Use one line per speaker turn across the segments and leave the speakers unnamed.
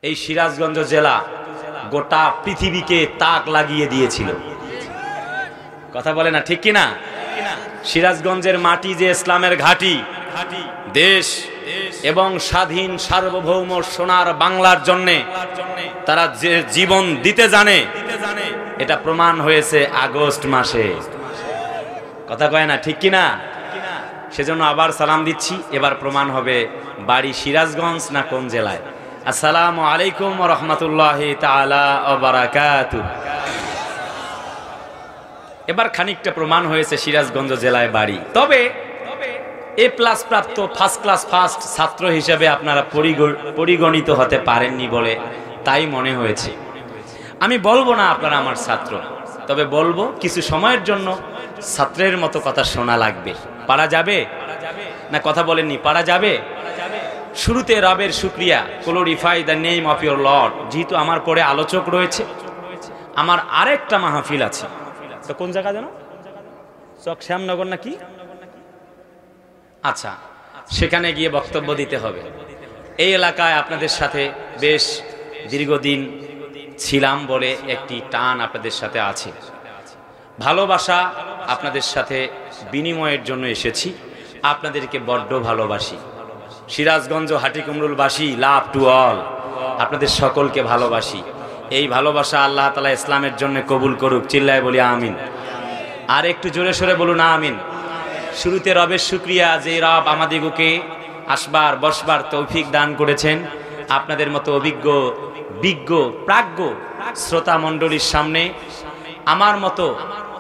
এই সিরাজগঞ্জ জেলা গোটা পৃথিবীকে তাক লাগিয়ে দিয়েছিল। কথা বলে না, ঠিক কিনা? সিরাজগঞ্জের মাটি যে ইসলামের ঘাঁটি, দেশ এবং স্বাধীন সার্বভৌম সোনার বাংলার জন্যে তারা যে জীবন দিতে জানে, এটা প্রমাণ হয়েছে আগস্ট মাসে। কথা কয় না, ঠিক কিনা? সেজন্য আবার সালাম দিচ্ছি। এবার প্রমাণ হবে বাড়ি সিরাজগঞ্জ না কোন জেলায়। আসসালামু আলাইকুম ওয়া রাহমাতুল্লাহি তাআলা ওয়া বারাকাতুহু। এবার খানিকটা প্রমাণ হয়েছে সিরাজগঞ্জ জেলায় বাড়ি। তবে এ প্লাস প্রাপ্ত ফার্স্ট ক্লাস ফার্স্ট ছাত্র হিসেবে আপনারা পরিগণিত হতে পারেননি বলে তাই মনে হয়েছে। আমি বলবো না আপনারা আমার ছাত্র, তবে বলবো কিছু সময়ের জন্য ছাত্রের মতো কথা শোনা লাগবে। পারা যাবে না? কথা বলেননি, পারা যাবে? শুরুতে রবের শুকরিয়া, glorify the name of your Lord. যেহেতু আমার পরে আলোচক রয়েছে, আমার আরেকটা মাহফিল আছে। তো কোন জায়গা যেন? চক শ্যামনগর নাকি? আচ্ছা, সেখানে গিয়ে বক্তব্য দিতে হবে। এই এলাকায় আপনাদের সাথে বেশ দীর্ঘদিন ছিলাম বলে একটি টান আপনাদের সাথে আছে। ভালোবাসা আপনাদের সাথে বিনিময়ের জন্য এসেছি। আপনাদেরকে বড্ড ভালোবাসি। সিরাজগঞ্জ হাটিকুমরুলবাসী, লাভ টু অল, আপনাদের সকলকে ভালোবাসি। এই ভালোবাসা আল্লাহ তাআলা ইসলামের জন্য কবুল করুক। চিল্লায় বলি আমিন। আর একটু জোরে সোরে বলুন আমিন। শুরুতে রবের শুকরিয়া যে রব আমাদিগকে আসবার বসবার তৌফিক দান করেছেন। আপনাদের মতো অভিজ্ঞ বিজ্ঞ প্রাজ্ঞ শ্রোতা মণ্ডলীর সামনে আমার মতো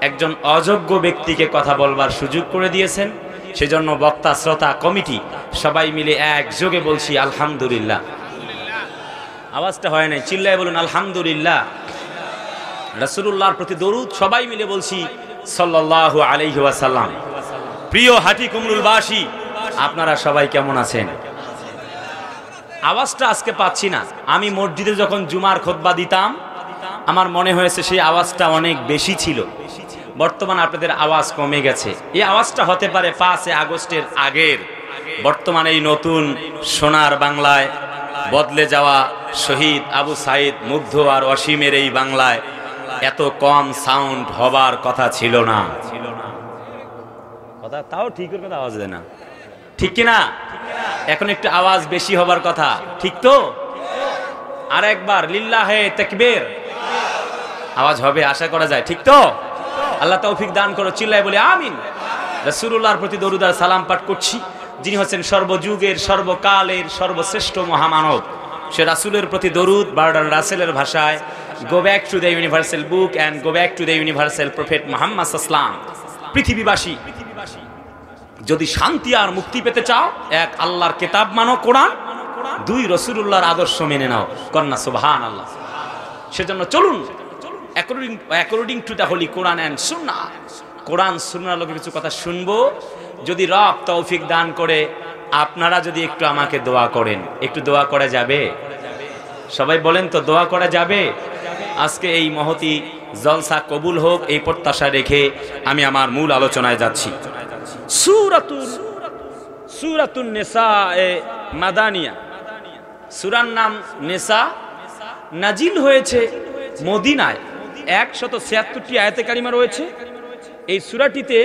একজন অযোগ্য ব্যক্তিকে কথা বলবার সুযোগ করে দিয়েছেন। সেজন্য বক্তা শ্রোতা কমিটি সবাই মিলে একযোগে বলছি আলহামদুলিল্লাহ। আওয়াজটা হয় নাই, চিল্লায় বলুন আলহামদুলিল্লাহ। রাসূলুল্লাহর প্রতি দরুদ সবাই মিলে বলছি সাল্লাল্লাহু আলাইহি ওয়াসাল্লাম। প্রিয় হাটিকুমরুলবাসী, আপনারা সবাই কেমন আছেন? আওয়াজটা আজকে পাচ্ছি না। আমি মসজিদে যখন জুমার খুতবা দিতাম আমার মনে হয়েছে সেই আওয়াজটা অনেক বেশি ছিল। বর্তমান আপনাদের আওয়াজ কমে গেছে। এই আওয়াজটা হতে পারে 5 আগস্টের আগের। বর্তমানে এই নতুন সোনার বাংলায় বদলে যাওয়া শহীদ আবু সাইদ মুগ্ধ আর অসীমের এই বাংলায় এত কম সাউন্ড হবার কথা ছিল না। কথা তাও ঠিক করে কথা আওয়াজ দেয় না, ঠিক কিনা? এখন একটু আওয়াজ বেশি হবার কথা, ঠিক তো? আর একবার লিল্লাহে তাকবীর আওয়াজ হবে আশা করা যায়, ঠিক তো? আল্লাহ তৌফিক দান করো। চিল্লায় বলি আমিন। রাসূলুল্লাহর প্রতি দরুদ আর সালাম পাঠ করছি, যিনি হচ্ছেন সর্বযুগের সর্বকালের সর্বশ্রেষ্ঠ মহামানব। সে রাসূলের প্রতি দরুদ বার্ডার রাসেলের ভাষায়, go back to the universal book and go back to the universal prophet Muhammad সাল্লাল্লাহু আলাইহি ওয়াসাল্লাম। পৃথিবীবাসী যদি শান্তি আর মুক্তি পেতে চাও, এক আল্লাহর কিতাব মানো কোরআন, 2 রাসূলুল্লাহর আদর্শ মেনে নাও। কন্যা সুবহানাল্লাহ। সেজন্য চলুন according to the Holi Quran and সুন্নাহ, কোরআন সুন্নাহর লোকের কিছু কথা শুনবো। যদি রব তৌফিক দান করে আপনারা যদি একটু আমাকে দোয়া করেন, একটু দোয়া করা যাবে? সবাই বলেন তো, দোয়া করা যাবে? আজকে এই মহতি জলসা কবুল হোক এই প্রত্যাশা রেখে আমি আমার মূল আলোচনায় যাচ্ছি। সূরাতুন নিসা মাদানিয়া, সূরার নাম নিসা, নাজিল হয়েছে মদিনায়। 176টি আয়াতে কারিমা রয়েছে। এই সূরাটিতে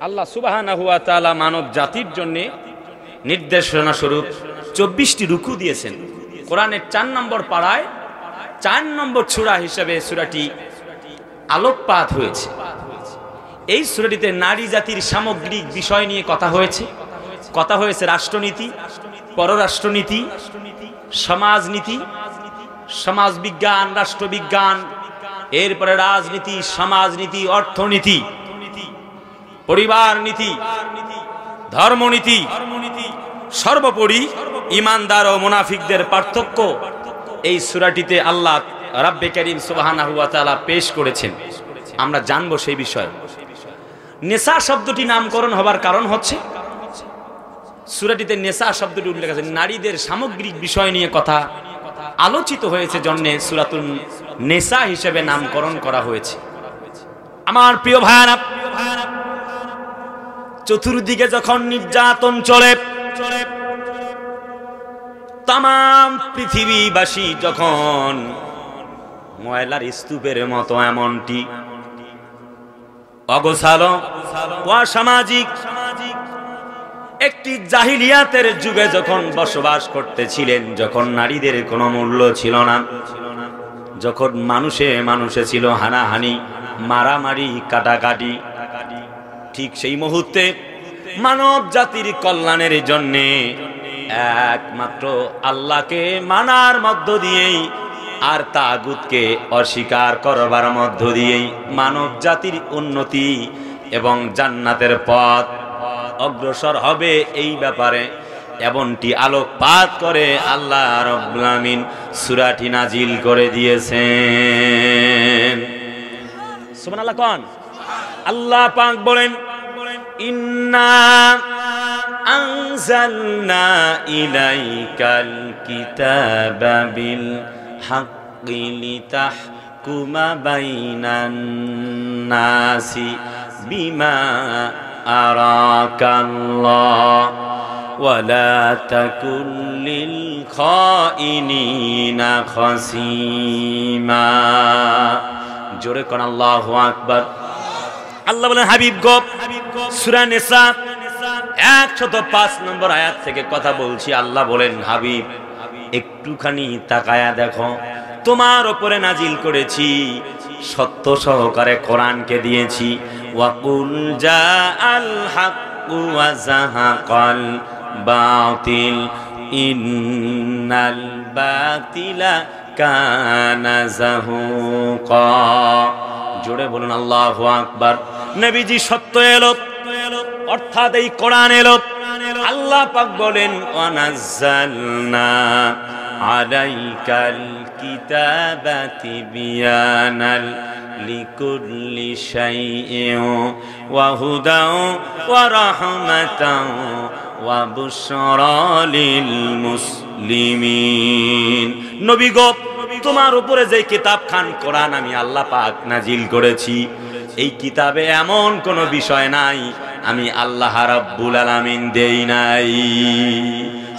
আল্লাহ সুবহানাহু ওয়া তাআলা মানব জাতির জন্য নির্দেশনা স্বরূপ 24টি রুকু দিয়েছেন। কোরআনের 4 নম্বর পাড়ায় 4 নম্বর সূরা হিসেবে সূরাটি আলোকপাত হয়েছে। এই সূরাটিতে নারী জাতির সামগ্রিক বিষয় নিয়ে কথা হয়েছে। কথা হয়েছে রাষ্ট্রনীতি, পররাষ্ট্রনীতি, সমাজনীতি, সমাজবিজ্ঞান, রাষ্ট্রবিজ্ঞান, এরপরে রাজনীতি, সমাজনীতি, অর্থনীতি, পরিবার নীতি, ধর্মনীতি, সর্বোপরি ইমানদার ও মুনাফিকদের পার্থক্য এই সূরাটিতে আল্লাহ রাব্বে কারীম সুবহানাহু ওয়া তাআলা পেশ করেছেন। আমরা জানবো সেই বিষয়। নেসা শব্দটি নামকরণ হবার কারণ হচ্ছে সূরাটিতে নেসা শব্দটি উল্লেখ আছে, নারীদের সামগ্রিক বিষয় নিয়ে কথা আলোচিত হয়েছে জন্যে সূরাতুন নেসা হিসেবে নামকরণ করা হয়েছে। আমার প্রিয় ভাইরা, চতুর্দিকে যখন নির্যাতন চলে তামাম পৃথিবীবাসী যখন ময়লার স্তূপের মতো এমনটি অগোছালো অসামাজিক একটি জাহিলিয়াতের যুগে যখন বসবাস করতেছিলেন, যখন নারীদের কোনো মূল্য ছিল না, যখন মানুষে মানুষে ছিল হানাহানি, মারামারি, কাটাকাটি, ঠিক সেই মুহূর্তে মানব জাতির কল্যাণের জন্যে একমাত্র আল্লাহকে মানার মধ্য দিয়েই আর তাগুতকে অস্বীকার করবার মধ্য দিয়েই মানব জাতির উন্নতি এবং জান্নাতের পথ অগ্রসর হবে, এই ব্যাপারে এমনটি আলোকপাত করে আল্লাহ রাব্বুল আমিন সূরাটি নাজিল করে দিয়েছেন। সুবহানাল্লাহ কোন আল্লাহ পাক বলেন, ইন্না আনজালনা ইলাইকাল কিতাবা বিল হাক্কি লিতাহকুমা বাইনান নাসি বিমা আরাকাল্লাহ ওয়ালা তাকুন লিল খাইনিনা খাসিমা। জোরে কোন আল্লাহু আকবার। আল্লাহ বলেন, হাবিব গো, সূরা নিসা 105 নম্বর আয়াত থেকে কথা বলছি। আল্লাহ বলেন, হাবিব একটুখানি তাকায়া দেখো, তোমার উপরে নাজিল করেছি, সত্য সহকারে কোরআনকে দিয়েছি। ওয়াকুল জাআল হাক্কু ওয়া যাহাকাল বাতিল ইন্নাল বাতিলা কানা যাহুকা। জোরে বলুন আল্লাহু আকবার। নবীজি সত্য এলো, অর্থাৎ এই কোরআন এলো। আল্লাহ পাক বলেন, ওয়ানাজ্জালনা আলাইকাল কিতাবাতি বিয়ানাল লিকুল্লি শাইইন ওয়া হুদাও ওয়া রাহমাতাও ওয়া বুশরা লিল মুসলিমিন। নবী গো, তোমার উপরে যে কিতাব খান কোরআন আমি আল্লাহ পাক নাজিল করেছি, এই কিতাবে এমন কোন বিষয় নাই আমি আল্লাহ রাব্বুল আলামিন দেই নাই।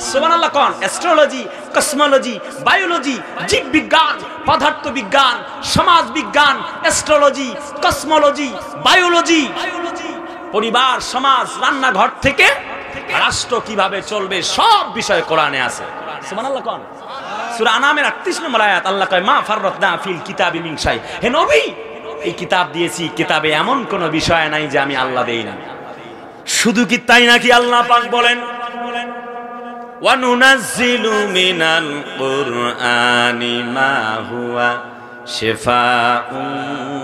সুবহানাল্লাহ কোন অ্যাস্ট্রোলজি, কসমোলজি, বায়োলজি, জীববিজ্ঞান, পদার্থ বিজ্ঞান, সমাজ বিজ্ঞান, অ্যাস্ট্রোলজি, কসমোলজি, বায়োলজি, পরিবার, সমাজ, রান্নাঘর থেকে রাষ্ট্র কিভাবে চলবে সব বিষয় কোরআনে আছে। সুবহানাল্লাহ কোন সূরা আনামের 38 নম্বর আয়াত আল্লাহ কয়, মা ফাররাতনা ফিল কিতাবি মিন শাই। হে নবী, এই কিতাব দিয়েছি, কিতাবে এমন কোন বিষয় নাই যে আমি আল্লাহ দেই না। শুধু কি তাই নাকি? আল্লাহ পাক বলেন, ওয়া নুনাজ্জিলু মিনাল কুরআনি মা হুয়া শিফাউন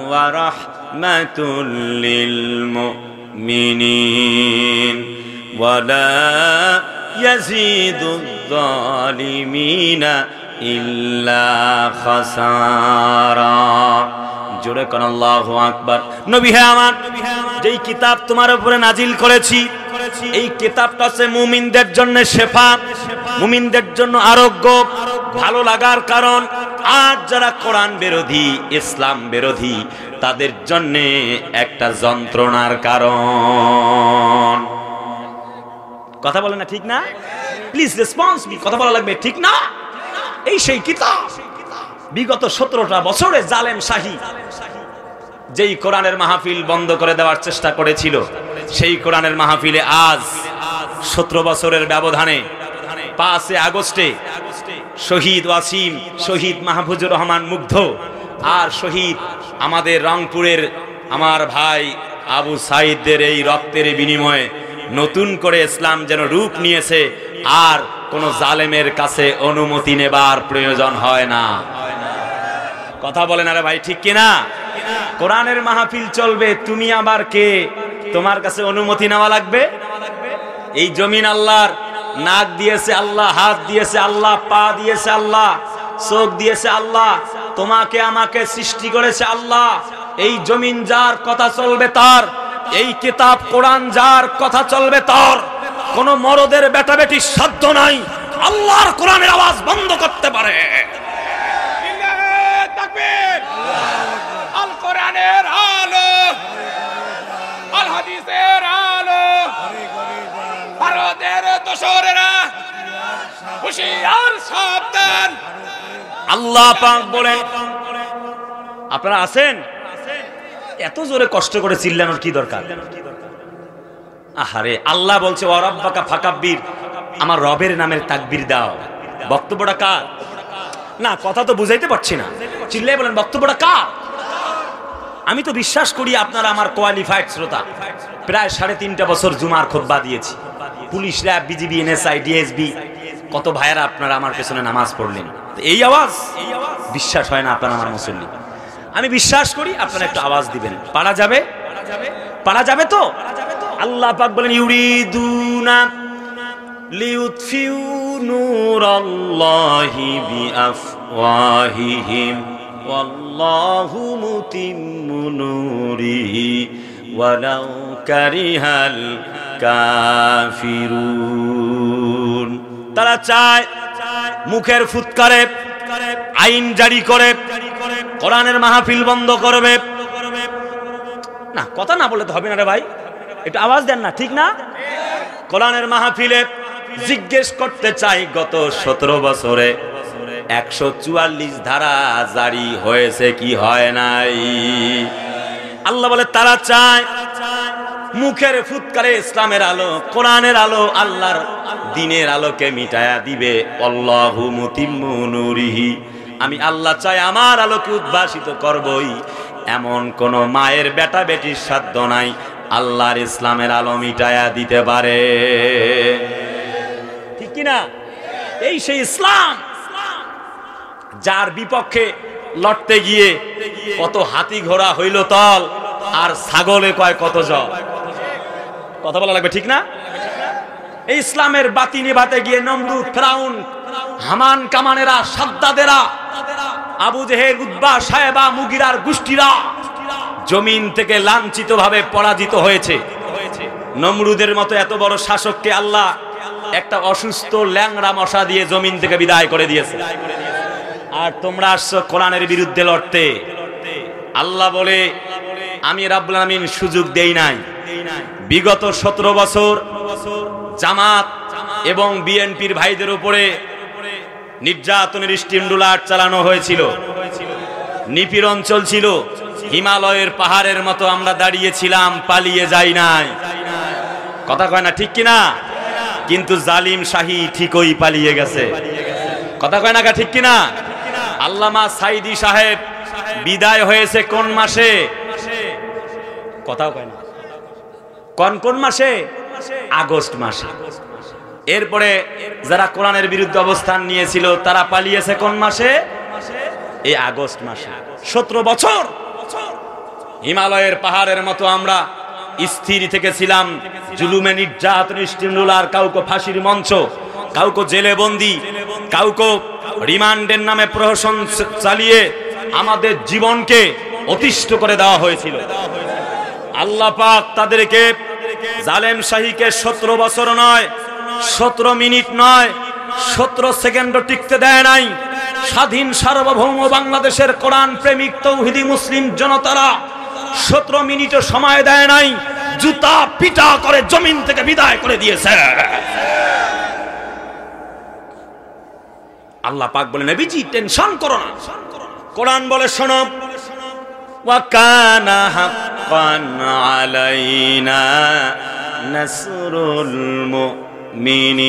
ওয়া রাহমাতুল লিল মুমিনিন ওয়া লা ইয়াজিদুয যালিমিনা ইল্লা খাসারা। জোরে কোন আল্লাহু আকবার। নবী হে আমার, যেই কিতাব তোমার উপরে নাজিল করেছি, এই কিতাবটা হচ্ছে মুমিনদের জন্য শেফা, মুমিনদের জন্য আরোগ্য, ভালো লাগার কারণ। আর যারা কোরআন বিরোধী, ইসলাম বিরোধী, তাদের জন্য একটা যন্ত্রণার কারণ। কথা বলে না? ঠিক না? Please response me. কথা বলা লাগবে, ঠিক না? এই সেই কিতাব বিগত 17টা বছরে জালেম শাহী যেই কোরআনের মাহফিল বন্ধ করে দেওয়ার চেষ্টা করেছিল, সেই কোরআনের মাহফিলে আজ 17 বছরের ব্যবধানে 5 আগস্টে শহীদ ওয়াসিম, শহীদ মাহফুজুর রহমান মুগ্ধ, আর শহীদ আমাদের রংপুরের আমার ভাই আবু সাইদদের এই রক্তের বিনিময়ে নতুন করে ইসলাম যেন রূপ নিয়েছে, আর কোন জালেমের কাছে অনুমতি নেবার প্রয়োজন হয় না। কথা বলেন আরে ভাই, ঠিক কিনা? কোরআনের মাহফিল চলবে, তুমি আবার কে? তোমার কাছে অনুমতি নেওয়া লাগবে? এই জমিন আল্লাহর, নাক দিয়েছে আল্লাহ, হাত দিয়েছে আল্লাহ, পা দিয়েছে আল্লাহ, চোখ দিয়েছে আল্লাহ, তোমাকে আমাকে সৃষ্টি করেছে আল্লাহ। এই জমিন যার, কথা চলবে তার। এই কিতাব কোরআন যার, কথা চলবে তার। কোন মরদের বেটা বেটির সাধ্য নাই আল্লাহর কোরআনের আওয়াজ বন্ধ করতে পারে।
আল কোরআনের আলো, আল হাদিসের আলো, ভারতের দোসরেরা হুশিয়ার
আল্লাহ পাক বলেন, আপনারা আছেন? এত জোরে কষ্ট করে চিল্লানোর কি দরকার? আহারে, আল্লাহ বলছে ওয়া রাব্বাকা ফাকাব্বির, আমার রবের নামের তাকবীর দাও। বক্তব্যটা কার? না, কথা তো বুঝাইতে পারছি না, চিল্লাই বলেন বক্তব্যটা কার? আমি তো বিশ্বাস করি আপনারা আমার কোয়ালিফাইড শ্রোতা। প্রায় 3.5 বছর জুমার খুতবা দিয়েছি। Police, RAB, BGB, NSI, DSB, কত ভাইয়েরা আপনারা আমার পেছনে নামাজ পড়লেন। এই আওয়াজ বিশ্বাস হয় না আপনারা আমার মুসল্লি। আমি বিশ্বাস করি আপনারা একটু আওয়াজ দিবেন। পারা যাবে? পারা যাবে তো? আল্লাহ পাক বলেন ইউরিদুনা লিউতফিউ নূরাল্লাহি বিআফওয়াহিহিম ওয়াল্লাহু মুতিম্মু নূরিহি ওয়ালাউ কারিহাল কাফিরুন। তারা চায় মুখের ফুৎকারে আইন জারি করে কোরআনের মাহফিল বন্ধ করবে। না, কথা না বললে তো হবে না রে ভাই, একটু আওয়াজ দেন না, ঠিক না? কোরআনের মাহফিলে জিজ্ঞেস করতে চাই, গত 17 বছরে 144 ধারা জারি হয়েছে কি হয় নাই? আল্লাহ বলে তারা চায় মুখের ফুৎকারে ইসলামের আলো, কোরআনের আলো, আল্লাহর দ্বীনের আলোকে মিটায়া দিবে। আল্লাহু মুতিম্মু নূরিহি, আমি আল্লাহ চাই আমার আলোকে উদ্ভাসিত করবই। এমন কোন মায়ের বেটা বেটির সাধ্য নাই আল্লাহর ইসলামের আলো মিটায়া দিতে পারে, ঠিক কিনা? এই সেই ইসলাম যার বিপক্ষে লড়তে গিয়ে কত হাতি ঘোড়া হইল তল, আর ছাগলে কয় কত জল। কথা বলা লাগবে, ঠিক না? এই ইসলামের বাতি নিভাতে গিয়ে নমরুদ, ফেরাউন, হামান, কামানেরা, সাদ্দাদেরা, আবু জেহেল, উতবা, সায়েবা, মুগিরার গোষ্ঠীরা জমিন থেকে লাঞ্ছিত ভাবে পরাজিত হয়েছে। নমরুদের মতো এত বড় শাসককে আল্লাহ একটা অসুস্থ ল্যাংড়া মশা দিয়ে জমিন থেকে বিদায় করে দিয়েছে। আর তোমরা আসছো কোরআনের বিরুদ্ধে লড়তে। আল্লাহ বলে আমি রাব্বুল আলামিন সুযোগ দেই নাই। বিগত 17 বছর জামাত এবং বিএনপির ভাইদের উপরে নির্যাতনের স্টিমরোলার চালানো হয়েছিল, নিপীড়ন চলছিল। হিমালয়ের পাহাড়ের মতো আমরা দাঁড়িয়েছিলাম, পালিয়ে যাই নাই। কথা কয় না, ঠিক কিনা? কিন্তু জালিম শাহী ঠিকই পালিয়ে গেছে। কথা কয় না, ঠিক কিনা? আল্লামা সাইদি সাহেব বিদায় হয়েছে কোন মাসে? কথাও কয় না। কোন মাসে? আগস্ট মাসে। এরপরে যারা কোরআনের বিরুদ্ধে অবস্থান নিয়েছিল তারা পালিয়েছে কোন মাসে? এই আগস্ট মাসে। 17 বছর হিমালয়ের পাহাড়ের মতো আমরা স্থির থেকেছিলাম। জুলুমে নির্যাতন, স্টিমরোলার, কাউকে ফাঁসির মঞ্চ, কাউকে জেলে বন্দি, কাউকে রিমান্ডের নামে প্রহসন চালিয়ে আমাদের জীবনকে অতিষ্ঠ করে দেওয়া হয়েছিল। আল্লাহ পাক তাদেরকে, জালেম শাহীকে 17 বছর নয়, 17 মিনিট নয়, 17 সেকেন্ডও টিকতে দেয় নাই। স্বাধীন সার্বভৌম বাংলাদেশের কোরআন প্রেমিক তৌহিদি মুসলিম জনতারা 17 মিনিটও সময় দেয় নাই, জুতা পিটা করে জমিন থেকে বিদায় করে দিয়েছে। আল্লাহ পাক বলে নবীজি টেনশন করো না। কোরআন বলে শোনো, ওয়া কানা হাক্কান আলাইনা নাসরুল মুমিনিন।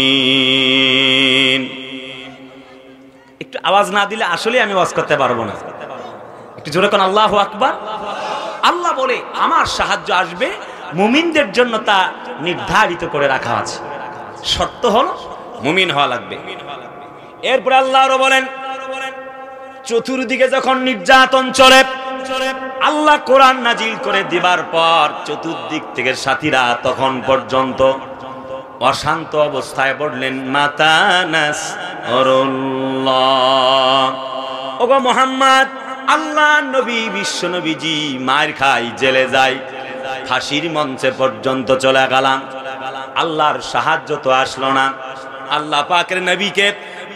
একটু আওয়াজ না দিলে আসলে আমি ওয়াজ করতে পারবো না। একটু জোরে কোন আল্লাহু আকবার। আল্লাহ বলে আমার সাহায্য আসবে মুমিনদের জন্য, তা নির্ধারিত করে রাখা আছে। শর্ত হলো মুমিন হওয়া লাগবে। এরপর আল্লাহ আরো বলেন, চতুর্দিকে যখন নির্যাতন চলে, আল্লাহ কোরআন নাজিল করে দিবার পর চতুর্দিক থেকে সাথীরা তখন পর্যন্ত অশান্ত অবস্থায় পড়লেন। মাতানাস অরুল্লাহ, ওগো মুহাম্মদ, আল্লাহ নবী, বিশ্ব নবীজি মার খাই, জেলে যাই, ফাঁসির মঞ্চে পর্যন্ত চলে গেলাম, আল্লাহর সাহায্য তো আসলো না। আল্লাহ পাকের নবীকে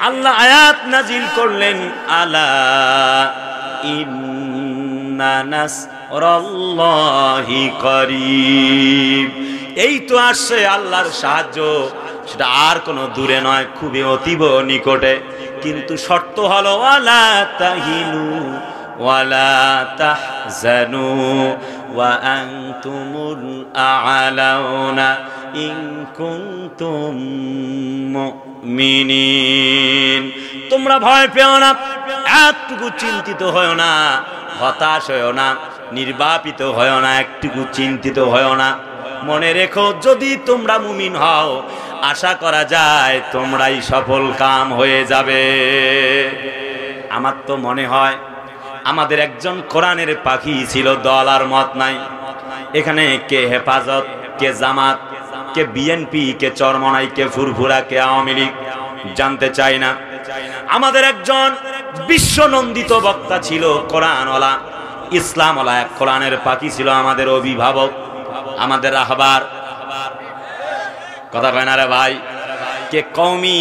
আল্লাহ আয়াত নাজিল করলেন, আলা ইন্না নাসরাল্লাহি করিব। এই তো আসছে আল্লাহর সাহায্য, সেটা আর কোনো দূরে নয়, খুবই অতীব নিকটে। কিন্তু শর্ত শর্ত হলো ওয়ালা তাহিনু ওয়ালা তাহজানু ওয়া আনতুমুল আ'লাউনা ইন কুনতুম মুমিনিন। তোমরা ভয় পেও না, একটুকু চিন্তিত হয় না, হতাশ হয় না, নির্বাপিত হয় না, একটুকু চিন্তিত হয় না। মনে রেখো, যদি তোমরা মুমিন হও, আশা করা যায় তোমরাই সফল কাম হয়ে যাবে। আমার তো মনে হয় আমাদের একজন কোরআনের পাখি ছিল, দল আর মত নাই। এখানে কে হেফাজত, কে জামাত, কে বিএনপি, কে চরমনাই, কে ফুরফুরা, কে আওয়ামী লীগ জানতে চাই না। আমাদের একজন বিশ্বনন্দিত বক্তা ছিল, কোরআনওয়ালা, ইসলামওয়ালা, এক কোরআনের পাখি ছিল, আমাদের অভিভাবক, আমাদের রাহবার। কথা কয় না রে ভাই? কে কওমি,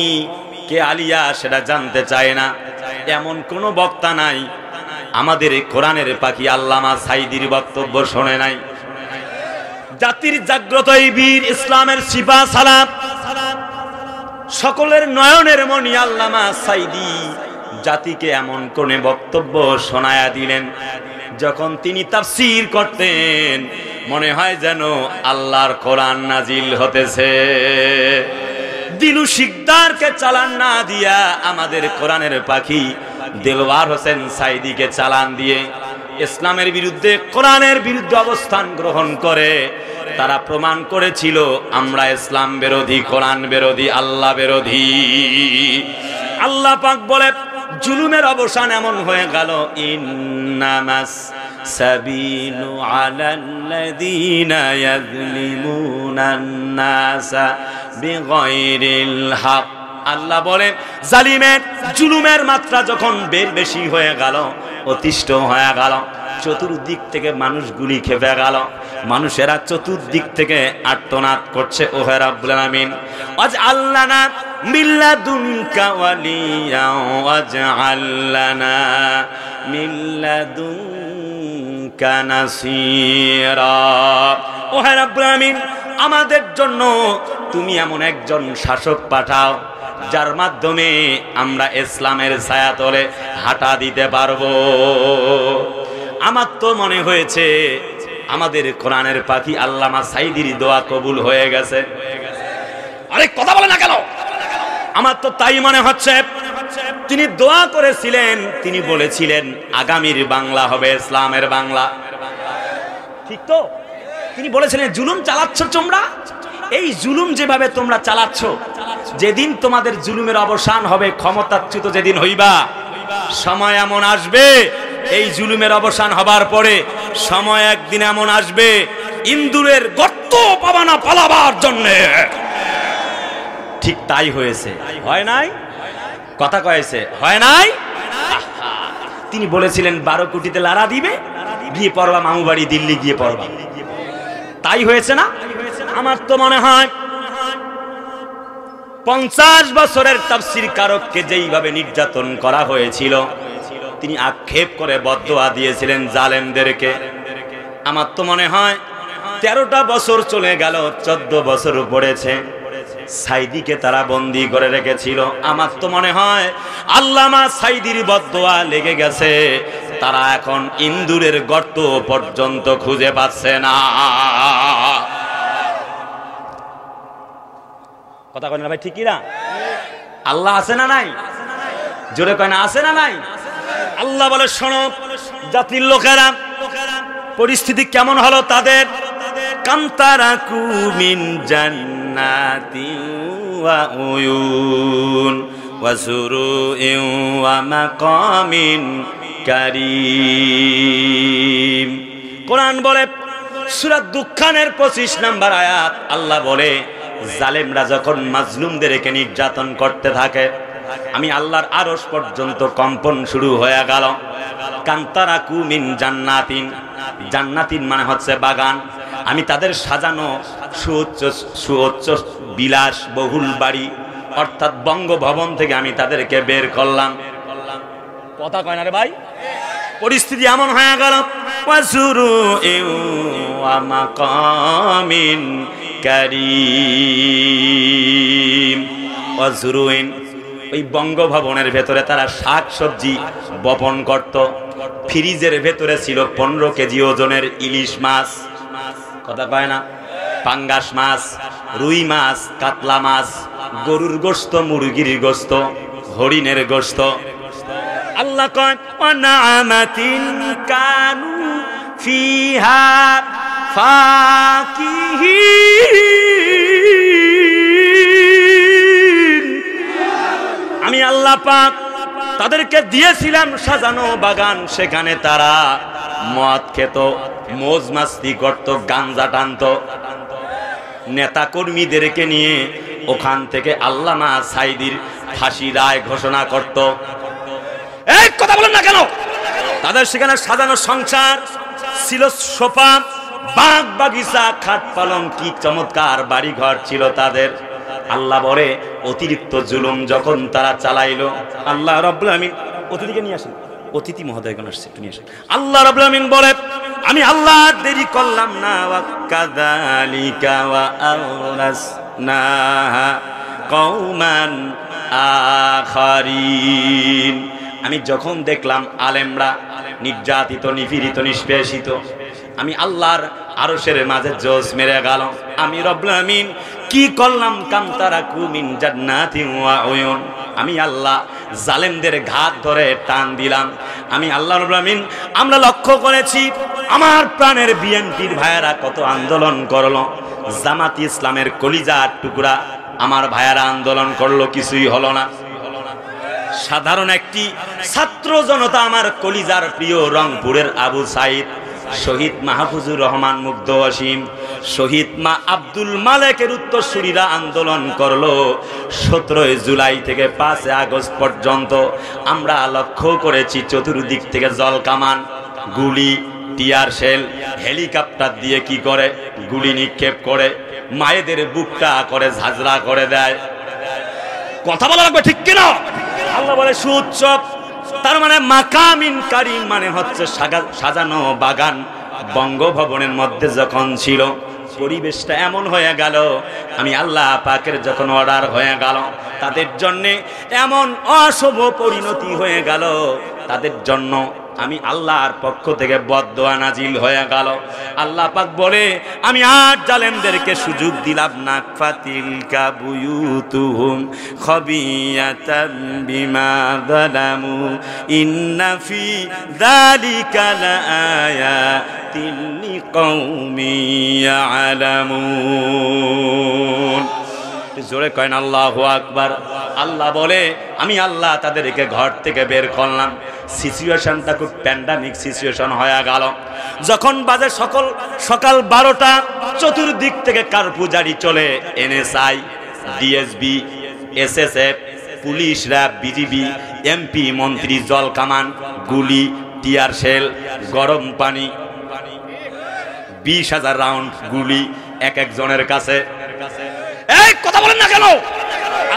কে আলিয়া সেটা জানতে চায় না, এমন কোন বক্তা নাই আমাদের কোরআনের পাখি আল্লামা সাইদির বক্তব্য শোনে নাই। জাতির জাগ্রত এই বীর, ইসলামের সিপা সালাম, সকলের নয়নের মণি আল্লামা সাইদি জাতিকে এমন কোন বক্তব্য শোনায়া দিলেন, যখন তিনি তাফসীর করতেন মনে হয় যেন আল্লাহর কোরআন নাজিল হতেছে। দিলু শিকদারকে চালান না দিয়া আমাদের কোরআনের পাখি দেলওয়ার হোসেন সাইদিকে চালান দিয়ে ইসলামের বিরুদ্ধে, কোরআনের বিরুদ্ধে অবস্থান গ্রহণ করে তারা প্রমাণ করেছিল আমরা ইসলাম বিরোধী, কোরআন বিরোধী, আল্লাহ বিরোধী। আল্লাহ পাক বলে জুলুমের অবসান এমন হয়ে গেল, ইন্নামাস সাবিলু আলাল্লাযীনা ইয়াযলিমুনান নাসা বিগাইরিল হক। আল্লাহ বলে জালিমের জুলুমের মাত্রা যখন বেশি হয়ে গেল, অতিষ্ঠ হয়ে গেল, চতুর্দিক থেকে মানুষগুলি খেপে গেল, মানুষেরা চতুর্দিক থেকে আর্তনাদ করছে, ওহে রাব্বুল আলামিন ওয়াজআল লানা মিন লাদুনকা ওয়ালিয়া ওয়াজআল লানা মিন লাদুনকা নাসীরা। ওহে রাব্বুল আলামিন, আমাদের জন্য তুমি এমন একজন শাসক পাঠাও যার মাধ্যমে আমরা ইসলামের ছায়াতলে হাঁটা দিতে পারবো। আমার তো মনে হয়েছে আমাদের কোরআনের পাখি আল্লামা সাইদির দোয়া কবুল হয়ে গেছে। আরে কথা বলে না কেন? আমার তো তাই মনে হচ্ছে। তিনি দোয়া করেছিলেন, তিনি বলেছিলেন আগামীর বাংলা হবে ইসলামের বাংলা, ঠিক তো? তিনি বলেছিলেন জুলুম চালাচ্ছ তোমরা, এই জুলুম যেভাবে তোমরা চালাচ্ছ, যেদিন তোমাদের জুলুমের অবসান হবে, ক্ষমতাচ্যুত যেদিন হইবা, সময় এমন আসবে, এই জুলুমের অবসান হবার পরে সময় একদিন এমন আসবে, ইন্দুরের গর্ত পাবা না পালাবার জন্য। ঠিক তাই হয়েছে, হয় নাই? কথা কয়েছে, হয় নাই? তিনি বলেছিলেন 12 কোটিতে লারা দিবে, গিয়ে পড়বা মামু বাড়ি দিল্লি গিয়ে পড়বা। তাই হয়েছে না? আমার তো মনে হয় 50 বছরের তাফসীর কারককে যেইভাবে নির্যাতন করা হয়েছিল, তিনি আক্ষেপ করে বদদোয়া দিয়েছিলেন জালেমদেরকে। আমার তো মনে হয় 13টা বছর চলে গেল, 14 বছর পড়েছে, সাইদিকে তারা বন্দী করে রেখেছিল। আমার তো মনে হয় আল্লামা সাইদির বদদোয়া লেগে গেছে, তারা এখন ইন্দুরের গর্ত পর্যন্ত খুঁজে পাচ্ছে না। কথা কয় না ভাই, ঠিক না? আল্লাহ আছে না নাই? জোরে কয় না, আছে না নাই? আল্লাহ বলে শোনো, জাতির লোকেরা পরিস্থিতি কেমন হলো তাদের। কামতারাকু মিন জান্নাতি ওয়া উয়ুন ওয়া সুরুইন ওয়া মাকামিন কারীম। কোরআন বলে সূরা দুখানের 25 নম্বর আয়াত, আল্লাহ বলে জালেমরা যখন মাজলুমদেরকে নির্যাতন করতে থাকে, আমি আল্লাহর আরশ পর্যন্ত কম্পন শুরু হয়ে গেল। কান্তারাকু মিন জান্নাতিন, জান্নাতিন মানে হচ্ছে বাগান, আমি তাদের সাজানো সুউচ্চ বিলাস বহুল বাড়ি অর্থাৎ বঙ্গভবন থেকে আমি তাদেরকে বের করলাম। কথা কয় না রে ভাই? পরিস্থিতি এমন হয়ে গেল, ওয়াসুরুইন ওয়া মাকামিন কারীম। ওয়াসুরুইন ওই বঙ্গভবনের ভেতরে তারা শাক সবজি বপন করত। ফ্রিজের ভেতরে ছিল 15 কেজি ওজনের ইলিশ মাছ, কথা কয় না, পাঙ্গাস মাছ, রুই মাছ, কাতলা মাছ, গরুর গোশত, মুরগির গোশত, হরিণের গোশত। আল্লাহ কয় ওয়ানামাতিন কানু ফিহা ফাকিহিন। আমি আল্লাহ পাক তাদেরকে দিয়েছিলাম সাজানো বাগান, সেখানে তারা মদ খেত, মৌজ মাস্তি করত, গাঞ্জা টানত। নেতা কর্মীদেরকে নিয়ে ওখান থেকে আল্লামা সাইদির ফাঁসি রায় ঘোষণা করত। এই কথা বলেন না কেন? তাদের সেখানে সাজানো সংসার ছিল, সোফা, বাগ বাগিচা, খাট পালং, কি চমৎকার বাড়ি ঘর ছিল তাদের। আল্লাহ বলে অতিরিক্ত জুলুম যখন তারা চালাইলো, আল্লাহ রাব্বুল আমিন, অতিথিকে নিয়ে আসেন, অতিথি মহোদয়গণ আসছে, একটু নিয়ে আসেন। আল্লাহ রাব্বুল আমিন বলে আমি আল্লাহ দেরি করলাম না, ওয়া কাযালিকা ওয়া আওরাসনাহা কওমান আখারিন। আমি যখন দেখলাম আলেমরা নির্যাতিত, নিপীড়িত, নিষ্পেষিত, আমি আল্লাহর আরশের মাঝে জোশ মেরে গেল। আমি রব্বুল আমিন কি করলাম? কামতারাকু মিন জান্নাতিন ওয়া উয়ুন। আমি আল্লাহ জালেমদের ঘাত ধরে টান দিলাম। আমি আল্লাহ রব্বুল আমিন, আমরা লক্ষ্য করেছি আমার প্রাণের বিএনপির ভাইয়েরা কত আন্দোলন করলো, জামাত ইসলামের কলিজার টুকরা আমার ভাইয়েরা আন্দোলন করলো, কিছুই হলো না। সাধারণ একটি ছাত্র জনতা, আমার কলিজার প্রিয় রংপুরের আবু সাইদ, শহীদ মাহফুজুর রহমান মুগ্ধ অসীম, শহীদ মা আব্দুল মালেকের উত্তরসূরিরা আন্দোলন করলো 17 জুলাই থেকে 5 আগস্ট পর্যন্ত। আমরা লক্ষ্য করেছি চতুর্দিক থেকে জল কামান, গুলি, টিয়ার শেল, হেলিকপ্টার দিয়ে কি করে গুলি নিক্ষেপ করে, মায়েদের বুকটা করে ঝাঁঝরা করে দেয়। কথা বলা লাগবে, ঠিক কিনা? আল্লাহ বলে সুউচ্চব, তার মানে মাকামিন কারিম, মানে হচ্ছে সাজানো বাগান। বঙ্গভবনের মধ্যে যখন ছিল, পরিবেশটা এমন হয়ে গেল, আমি আল্লাহ পাকের যখন অর্ডার হয়ে গেল, তাদের জন্য এমন অশুভ পরিণতি হয়ে গেল, তাদের জন্য আমি আল্লাহর পক্ষ থেকে বদদোয়া নাজিল হয়ে গেল। আল্লাহ পাক বলে আমি আর জালেমদেরকে সুযোগ দিলাম না, ফাতিলকা বুয়ুতুহুম খাবিয়াতাম বিমা যালামু ইন্না ফি যালিকা লাআয়াতিন লিকাউমিন ইয়ালামুন। জোরে কয়েন আল্লাহু আকবার। আল্লাহ বলে আমি আল্লাহ তাদেরকে ঘর থেকে বের করলাম। সিচুয়েশনটা খুব প্যান্ডামিক সিচুয়েশন হয়ে গেল। যখন বাজে সকাল 12টা, চতুর্দিক থেকে কারফিউ জারি চলে। NSI, DSB, SSF, police, RAB, BGB, MP, মন্ত্রী, জল কামান, গুলি, টিয়ার শেল, গরম পানি, 20,000 রাউন্ড গুলি এক একজনের কাছে। এই কথা বলেন না কেন?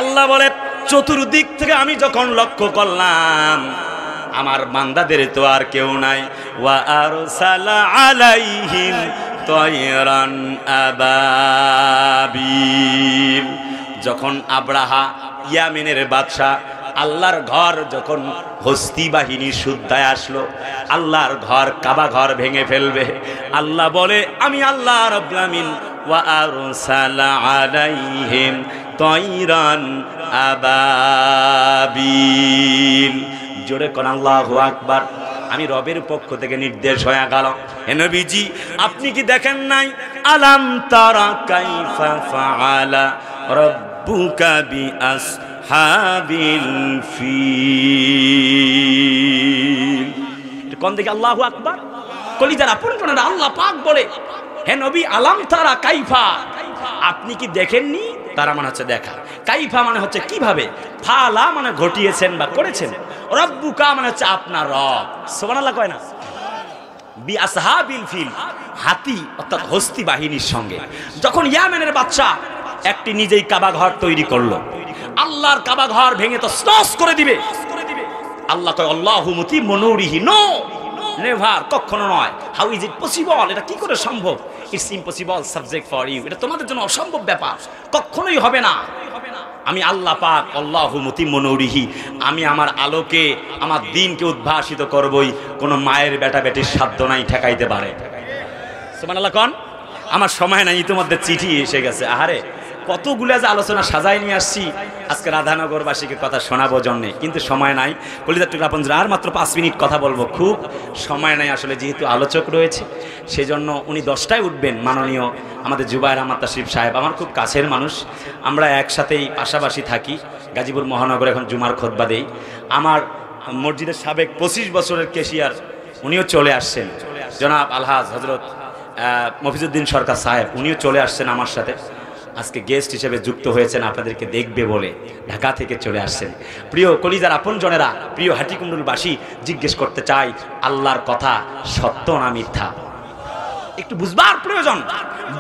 আল্লাহ বলে চতুর্দিক থেকে আমি যখন লক্ষ্য করলাম আমার বান্দাদের তো আর কেউ নাই। ওয়া আরসালা আলাইহিম তায়রান আবাবিল। যখন আব্রাহা, ইয়ামেনের বাদশা, আল্লাহর ঘর যখন হস্তি বাহিনী শুদ্ধায় আসলো, আল্লাহর ঘর, কাবা ঘর ভেঙে ফেলবে, আল্লাহ বলে আমি আল্লাহ রাব্বুল আমিন ওয়া আরসালা আলাইহিম তায়রান আবাবিল। জোরে কোন আল্লাহু আকবার। আমি রবের পক্ষ থেকে নির্দেশ হয়ে গেল, হে নবীজি আপনি কি দেখেন নাই? আলাম তারা কাইফা ফাআলা রাব্বুকা বিআসহাবিল ফিল। কোন দিকে আল্লাহু আকবার? কলিজার আপন কোনটা? আল্লাহ পাক বলে হে নবী আলাম তারা কাইফা, আপনি কি দেখেননি? তারা মানে হচ্ছে দেখা, কাইফা মানে হচ্ছে কিভাবে, ফালা মানে ঘটিয়েছেন বা করেছেন, রব্বুকা মানে হচ্ছে আপনার রব। সুবহানাল্লাহ কয় না? বি আসহাবিল ফিল, হাতি অর্থাৎ হস্তি বাহিনীর সঙ্গে। যখন ইয়ামেনের বাদশা একটি নিজেই কাবা ঘর তৈরি করলো, আল্লাহর কাবা ঘর ভেঙে তো স্নস করে দিবে। আল্লাহ কয় আল্লাহু মুতিম্মু নূরিহি, নো নেভার, কখনো নয়। How is it possible? এটা কি করে সম্ভব? It's impossible subject for you, এটা তোমাদের জন্য অসম্ভব ব্যাপার, কখনোই হবে না। আমি আল্লাহ পাক আল্লাহু মুতিম্মু নূরিহি, আমি আমার আলোকে আমার দ্বীনকে উদ্ভাসিত করবই, কোনো মায়ের বেটা বেটির সাধ্য নাই ঠেকাইতে পারে। সুবহানাল্লাহ কোন। আমার সময় নাই, ইতিমধ্যে চিঠি এসে গেছে। আহারে কতগুলা যে আলোচনা সাজাই নিয়ে আসছি আজকে রাধানগরবাসীকে কথা শোনাবো জন্যে, কিন্তু সময় নাই। কলিজার টুকরা আপনজন, আর মাত্র 5 মিনিট কথা বলবো, খুব সময় নাই আসলে, যেহেতু আলোচক রয়েছে সেজন্য উনি 10টায় উঠবেন। মাননীয় আমাদের জুবায়ের আহমদ তাশরিফ সাহেব আমার খুব কাছের মানুষ, আমরা একসাথেই পাশাপাশি থাকি, গাজীপুর মহানগরে এখন জুমার খুতবা দেই। আমার মসজিদের সাবেক 25 বছরের কেশিয়ার উনিও চলে আসছেন, জনাব আলহাজ হজরত মফিজউদ্দিন সরকার সাহেব, উনিও চলে আসছেন আমার সাথে, আজকে গেস্ট হিসেবে যুক্ত হয়েছেন, আপনাদেরকে দেখবে বলে ঢাকা থেকে চলে আসছেন। প্রিয় কলিজার আপনজনেরা, প্রিয় হাটিকুণ্ডুলবাসী, জিজ্ঞেস করতে চাই, আল্লাহর কথা সত্য না মিথ্যা? একটু বুঝবার প্রয়োজন।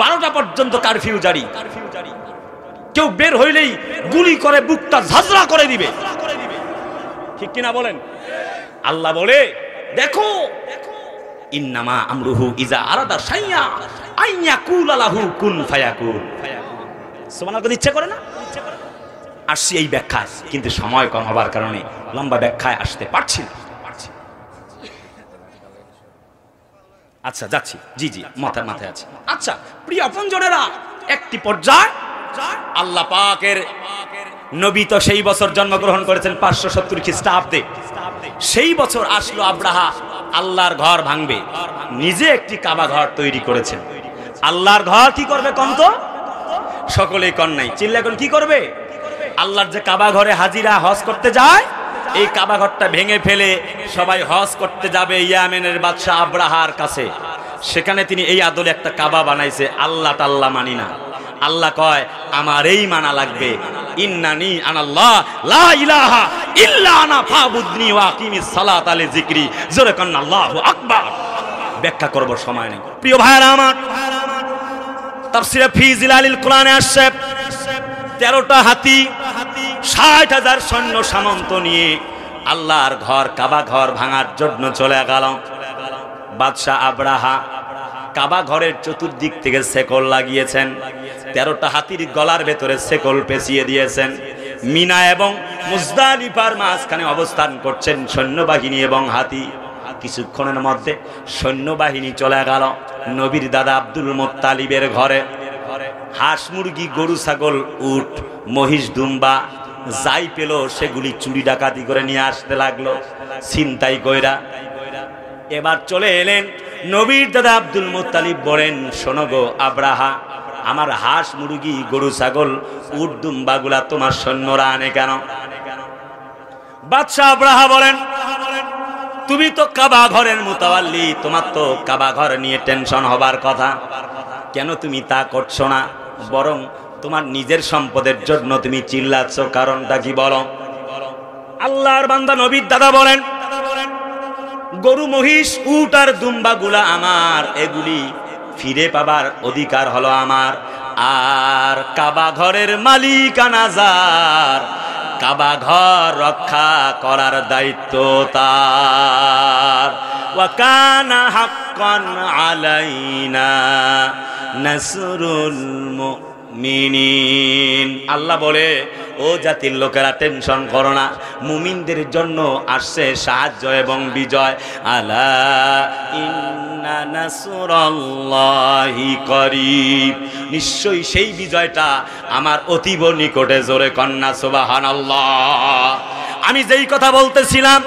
12টা পর্যন্ত কারফিউ জারি, কেউ বের হইলেই গুলি করে বুকটা ঝাঁঝরা করে দিবে, ঠিক কিনা বলেন? আল্লাহ বলে, দেখো ইন্নামা আমরুহু ইজা আরাদা শাইয়া আইয়াকুলা লাহু কুন ফায়াকুন। সুবহানাল্লাহ, ইচ্ছা করে না? আসছি এই ব্যাখ্যায়, কিন্তু সময় কম হবার কারণে লম্বা ব্যাখ্যায় আসতে পারছি না। আচ্ছা যাচ্ছি, জি জি মাথায় আছে। আচ্ছা প্রিয় আপনজনেরা, একটি পর্যায় আল্লাহ পাকের নবী তো সেই বছর জন্মগ্রহণ করেছেন 570 খ্রিস্টাব্দে। সেই বছর আসলো আব্রাহা আল্লাহর ঘর ভাঙবে, নিজে একটি কাবা ঘর তৈরি করেছেন। আল্লাহর ঘর কি করবে কন তো? সকলেই কন নাই, চিল্লা এখন কি করবে? আল্লাহর যে কাবা ঘরে হাজিরা হজ করতে যায়, এই কাবা ঘরটা ভেঙে ফেলে সবাই হজ করতে যাবে ইয়ামেনের বাদশাহ আব্রাহার কাছে। সেখানে তিনি এই আদলে একটা কাবা বানাইছে। আল্লাহ টাল্লাহ মানি না, আল্লাহ কয় আমার এই মানা লাগবে, ইন্নানি আনাল্লাহ লা ইলাহা ইল্লা আনা ফাবুদনি ওয়া আকিমিস সালাত আলি যিকরি। জোরে কন্না আল্লাহু আকবার। ব্যাখ্যা করব, সময় নেই। প্রিয় ভাইরা আমার, তাফসীরে ফি জিলালিল কোরআনে আসছে 13টা হাতি 60,000 সৈন্য সামন্ত নিয়ে আল্লাহর ঘর কাবা ঘর ভাঙার জন্য চলে গেল। বাদশাহ আব্রাহা কাবা ঘরের চতুর্দিক থেকে শেকল লাগিয়েছেন, 13টা হাতির গলার ভেতরে শেকল পেঁচিয়ে দিয়েছেন। মিনা এবং মুজদালিফার মাঝখানে অবস্থান করছেন সৈন্যবাহিনী এবং হাতি। কিছুক্ষণের মধ্যে সৈন্যবাহিনী চলে গেল নবীর দাদা আব্দুল মুত্তালিবের ঘরে। হাঁস মুরগি গরু ছাগল উট মহিষ দুম্বা যাই পেল সেগুলি চুরি ডাকাতি করে নিয়ে আসতে লাগলো, ছিনতাই কইরা। এবার চলে এলেন নবীর দাদা আব্দুল মুত্তালিব, বলেন শোনো গো আব্রাহা, আমার হাঁস মুরগি গরু ছাগল উট দুম্বাগুলা তোমার সৈন্যরা আনে কেন? বাদশাহ আব্রাহা বলেন, তুমি তো কাবা ঘরের মুতাওয়াল্লি, তোমার তো কাবা ঘর নিয়ে টেনশন হবার কথা, কেন তুমি তা করছো না? বরং তোমার নিজের সম্পদের জন্য তুমি চিল্লাচ্ছ, কারণটা কি বলো? আল্লাহর বান্দা নবীর দাদা বলেন, গরু মহিষ উট আর দুম্বাগুলা আমার, এগুলি ফিরে পাবার অধিকার হলো আমার। আর কাবা ঘরের মালিকানা যার, কাবা ঘর রক্ষা করার দায়িত্ব তার। ওয়া কানা হাক্কান আলাইনা নাসরুল মুমিনিন। আল্লাহ বলে, ও জাতির লোকেরা টেনশন করো না, মুমিনদের জন্য আসছে সাহায্য এবং বিজয়। আলা ইন্না নাসরাল্লাহি করিব, নিশ্চয়ই সেই বিজয়টা আমার অতীব নিকটে। জোরে কন্না সুবহানাল্লাহ। আমি যেই কথা বলতেছিলাম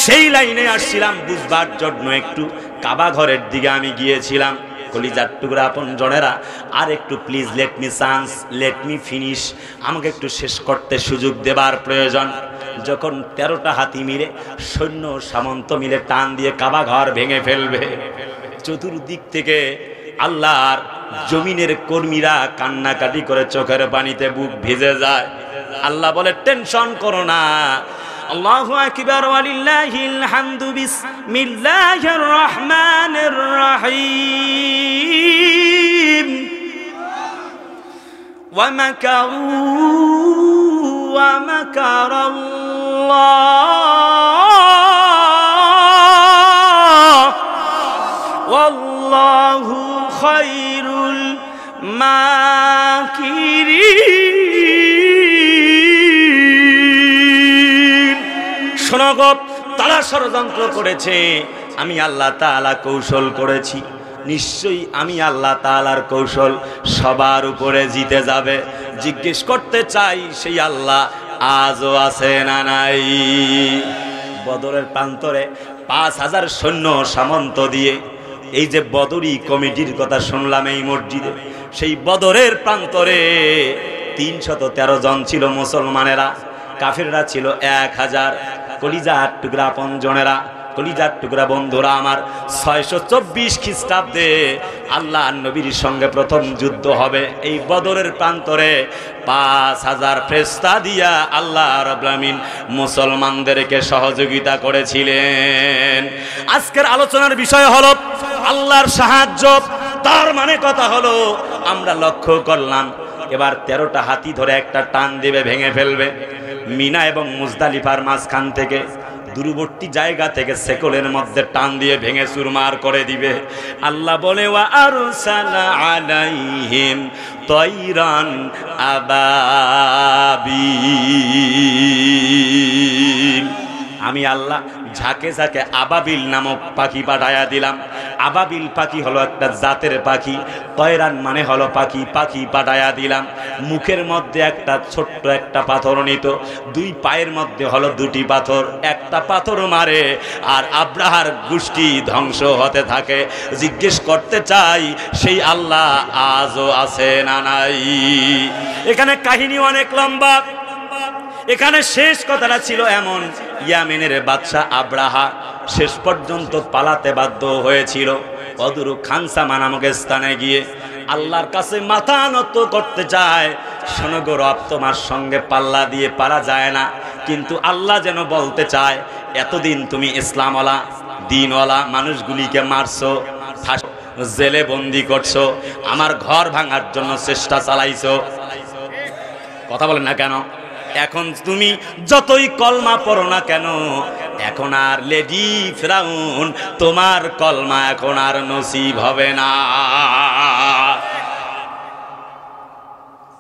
সেই লাইনে আসছিলাম বুঝবার জন্য, একটু কাবা ঘরের দিকে আমি গিয়েছিলাম। কলিজার টুকরা আপন জনেরা, আর একটু please let me chance, let me finish, আমাকে একটু শেষ করতে সুযোগ দেবার প্রয়োজন। যখন 13টা হাতি মিলে সৈন্য সামন্ত মিলে টান দিয়ে কাবা ঘর ভেঙে ফেলবে, চতুর্দিক থেকে আল্লাহর জমিনের কর্মীরা কান্নাকাটি করে চোখের পানিতে বুক ভিজে যায়। আল্লাহ বলে, টেনশন করো না। আল্লাহু আকবার ওয়ালিল্লাহিল হামদু, বিসমিল্লাহির রহমানির রহিম। ওয়া মাকারু ওয়া মাকারাল্লাহ ওয়াল্লাহু খায়রুল মাকিরিন। শোনো গো, তারা ষড়যন্ত্র করেছে, আমি আল্লাহ তাআলা কৌশল করেছি। নিশ্চয়ই আমি আল্লাহ তাআলার কৌশল সবার উপরে জিতে যাবে। জিজ্ঞেস করতে চাই, সেই আল্লাহ আজও আছে না নাই? বদরের প্রান্তরে 5000 সৈন্য সামন্ত দিয়ে, এই যে বদরি কমিটির কথা শুনলাম এই মসজিদে, সেই বদরের প্রান্তরে 313 জন ছিল মুসলমানেরা, কাফেররা ছিল 1000। কলিজার টুকরা আপনজনেরা, কলিজার টুকরা বন্ধুরা আমার, 624 খ্রিস্টাব্দে আল্লাহ নবীর সঙ্গে প্রথম যুদ্ধ হবে এই বদরের প্রান্তরে। 5000 ফেরেশতা দিয়া আল্লাহ রাব্বুল আলামিন মুসলমানদেরকে সহযোগিতা করেছিলেন। আজকের আলোচনার বিষয় হলো আল্লাহর সাহায্য। তার মানে কথা হলো, আমরা লক্ষ্য করলাম এবার 13টা হাতি ধরে একটা টান দেবে, ভেঙে ফেলবে। মিনা এবং মুজদালিফার মাঝখান থেকে, দূরবর্তী জায়গা থেকে সেকলের মধ্যে টান দিয়ে ভেঙে চুরমার করে দিবে। আল্লাহ বলে, ওয়া আরসালা আলাইহিম তায়রান আবাবিল। আমি আল্লাহ ঝাঁকে ঝাঁকে আবাবিল নামক পাখি পাঠায়া দিলাম। আবাবিল পাখি হলো একটা জাতের পাখি, তয়রান মানে হলো পাখি, পাখি পাঠায়া দিলাম। মুখের মধ্যে একটা ছোট্ট একটা পাথর নিত, 2 পায়ের মধ্যে হলো 2টি পাথর, একটা পাথর মারে আর আব্রাহার গোষ্ঠী ধ্বংস হতে থাকে। জিজ্ঞেস করতে চাই, সেই আল্লাহ আজও আছে না নাই? এখানে কাহিনী অনেক লম্বা। এখানে শেষ কথাটা ছিল এমন, ইয়ামেনের বাদশা আব্রাহা শেষ পর্যন্ত পালাতে বাধ্য হয়েছিল। অদূর খানসামা নামক স্থানে গিয়ে আল্লাহর কাছে মাথা নত করতে চায়। শোনো গো রব, তোমার সঙ্গে পাল্লা দিয়ে পারা যায় না, কিন্তু আল্লাহ যেন বলতে চায়, এতদিন তুমি ইসলামওয়ালা দ্বীনওয়ালা মানুষগুলিকে মারছো, জেলে বন্দি করছো, আমার ঘর ভাঙার জন্য চেষ্টা চালাইছো। কথা বলেন না কেন? এখন তুমি যতই কলমা পড়ো না কেন, এখন আর লেডি ফিরাউন তোমার কলমা এখন আর নসিব হবে না।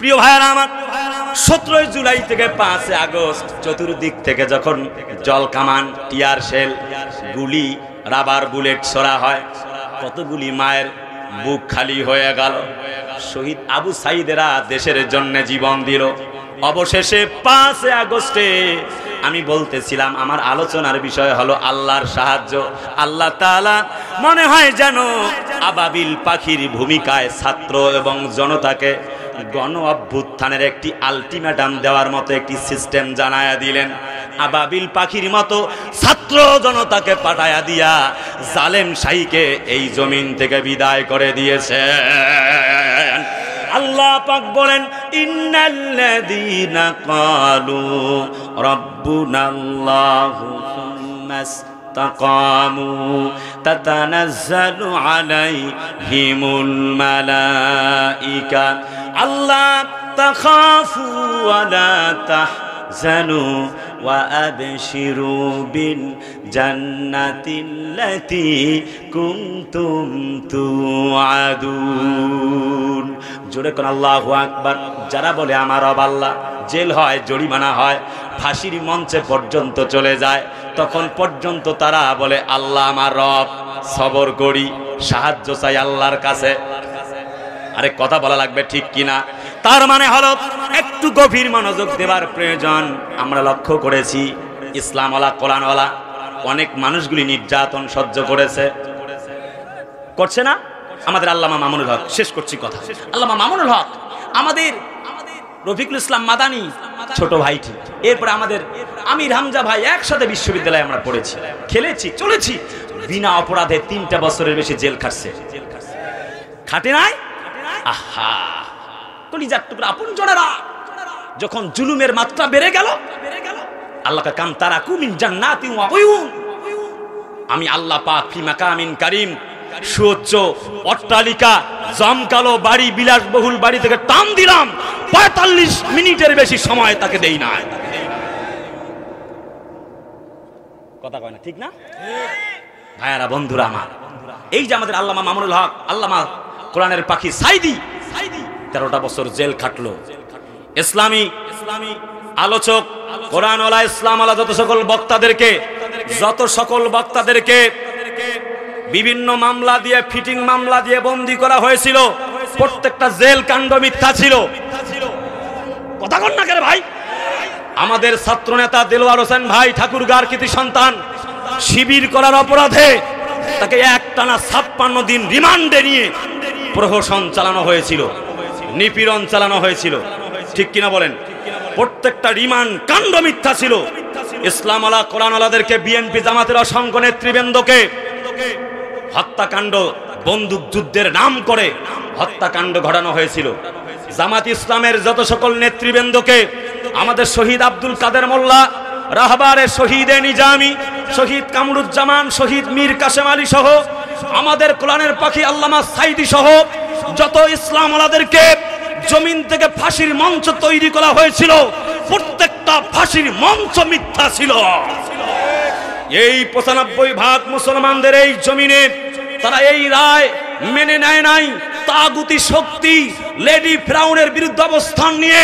প্রিয় ভাইরা আমার, 17 জুলাই থেকে 5 আগস্ট চতুর্দিক থেকে যখন জল কামান, টিয়ার শেল, গুলি, রাবার বুলেট ছোড়া হয়, কতগুলি মায়ের বুক খালি হয়ে গেল। শহীদ আবু সাইদেরা দেশের জন্য জীবন দিল। অবশেষে 5 আগস্টে আমি বলতেছিলাম, আমার আলোচনার বিষয় হলো আল্লাহর সাহায্য। আল্লাহ তাআলা মনে হয় যেন আবাবিল পাখির ভূমিকায় ছাত্র এবং জনতাকে গণ অভ্যুত্থানের একটি আলটিমেটাম দেওয়ার মতো একটি সিস্টেম জানায়া দিলেন। আবাবিল পাখির মতো ছাত্র জনতাকে পাঠায়া দিয়া জালেম শাহীকে এই জমিন থেকে বিদায় করে দিয়েছে। আল্লাহ পাক বলেন, ইন্নাল্লাযীনা ক্বালু রাব্বুনাল্লাহু সুম্মা ইসতাকামু তাতানাজ্জালু আলাইহিমুল মালাইকা আল্লা তাখাফু ওয়া লা তাহজানু ওয়া আবশিরু বিল জান্নাতিল্লাতী কুনতুম তুআদুন। জোরে কোন আল্লাহু আকবার। যারা বলে আমার রব আল্লাহ, জেল হয়, জরিমানা হয়, ফাঁসির মঞ্চে পর্যন্ত চলে যায়, তখন পর্যন্ত তারা বলে আল্লাহ আমার রব, সবর করি, সাহায্য চাই আল্লাহর কাছে। আরে কথা বলা লাগবে ঠিক কিনা? তার মানে হলো একটু গভীর মনোযোগ দেওয়ার প্রয়োজন। আমরা লক্ষ্য করেছি ইসলামওয়ালা, কোরআনওয়ালা অনেক মানুষগুলি নির্যাতন সহ্য করেছে, করছে না? আমাদের আল্লামা মামুনুল হক, শেষ করছি কথা, আল্লামা মামুনুল হক আমাদের রফিকুল ইসলাম মাদানী ছোট ভাইটি, এরপরে আমাদের আমির হামজা ভাই, একসাথে বিশ্ববিদ্যালয়ে আমরা পড়েছি, খেলেছি, চলেছি, বিনা অপরাধে 3টা বছরের বেশি জেল খাটছে। খাটে নাই? আহা, কলিজার টুকরা আপনজনেরা, যখন জুলুমের মাত্রা বেড়ে গেল, আল্লাহকে কাম তারাকু মিন জান্নাতিন ওয়া উয়ুন, আমি আল্লাহ পাক ফি মাকামিন কারীম, সুউচ্চ অট্টালিকা, জমকালো বাড়ি, বিলাসবহুল বাড়ি থেকে টান দিলাম, 45 মিনিটের বেশি সময় তাকে দেই না। কথা কয় না, ঠিক না? ভাইয়ারা, বন্ধুরা আমার, এই যে আমাদের আল্লামা মামুনুল হক, আল্লামা কোরআনের পাখি সাইদি 13টা বছর জেল খাটলো। ইসলামী আলোচক কোরআন ওয়ালা ইসলাম ওয়ালা যত সকল বক্তাদেরকে বিভিন্ন মামলা দিয়ে ফিটিং মামলা দিয়ে বন্দী করা হয়েছিল, প্রত্যেকটা জেল কাণ্ড মিথ্যা ছিল। কথা কন না কেন ভাই? আমাদের ছাত্র নেতা দেলোয়ার হোসেন ভাই ঠাকুরগাঁর কৃতি সন্তান শিবির করার অপরাধে তাকে একটানা 56 দিন রিমান্ডে নিয়ে প্রহসন চালানো হয়েছিল, নিপীড়ন চালানো হয়েছিল। ঠিক কিনা বলেন? প্রত্যেকটা রিমান্ড কাণ্ড মিথ্যা ছিল। ইসলাম ওয়ালা কোরআন ওয়ালাদেরকে, বিএনপি জামাতের অসংখ্য নেতৃবৃন্দকে হত্যাকাণ্ড, বন্দুক যুদ্ধের নাম করে হত্যাকাণ্ড ঘটানো হয়েছিল। জামাত ইসলামের যত সকল নেতৃবৃন্দকে আমাদের শহীদ আব্দুল কাদের মোল্লা, রাহবারের শহীদ নিজামী, শহীদ কামরুজ্জামান, শহীদ মীর কাসেম আলী সহ আমাদের কোরআনের পাখি আল্লামা সাইদি সহ যত ইসলাম ওয়ালাদেরকে জমিন থেকে ফাঁসির মঞ্চ তৈরি করা হয়েছিল, প্রত্যেকটা ফাঁসির মঞ্চ মিথ্যা ছিল। এই 95% মুসলমানদের এই জমিনে তারা এই রায় মেনে নেয় নাই। তাগুতি শক্তি লেডি ফিরাউনের বিরুদ্ধে অবস্থান নিয়ে